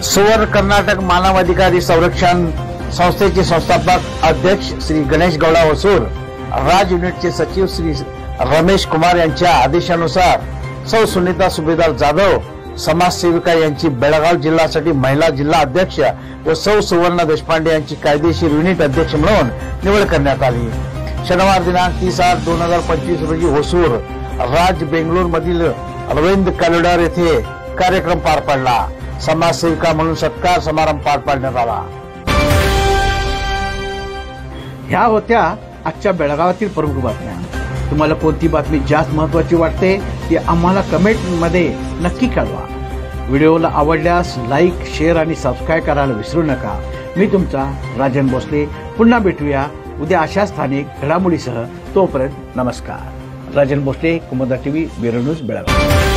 सुवर्ण कर्नाटक मानवाधिकारी संरक्षण संस्थेचे संस्थापक अध्यक्ष श्री गणेश गौडा वसूर, राज युनिटचे सचिव श्री रमेश कुमार यांच्या आदेशानुसार सौ सुनीता सुभेदार जाधव समाजसेविका यांची बेळगाव जिल्ह्यासाठी महिला जिल्हा अध्यक्ष व सौ सुवर्ण देशपांडे यांची कायदेशीर युनिट अध्यक्ष म्हणून निवड करण्यात आली। शनिवार दिनांक 30/8/2025 रोजी होसूर राज बेंगळूर मधील अरविंद कॉरिडॉर येथे कार्यक्रम पार पडला। समाजसेविका म्हणून सत्कार समारंभ पार पाडण्यात आला। ह्या होत्या आजच्या बेळगावातील प्रमुख बातम्या। तुम्हाला कोणती बातमी जास्त महत्त्वाची वाटते ती आम्हाला कमेंटमध्ये नक्की कळवा। व्हिडिओला आवडल्यास लाईक, शेअर आणि सबस्क्राईब करायला विसरू नका। मी तुमचा राजन भोसले पुन्हा भेटूया उद्या अशा स्थानिक घडामोडीसह। तोपर्यंत नमस्कार। Rajan Bhosale, Kumuda TV, bureau news, Belgaum.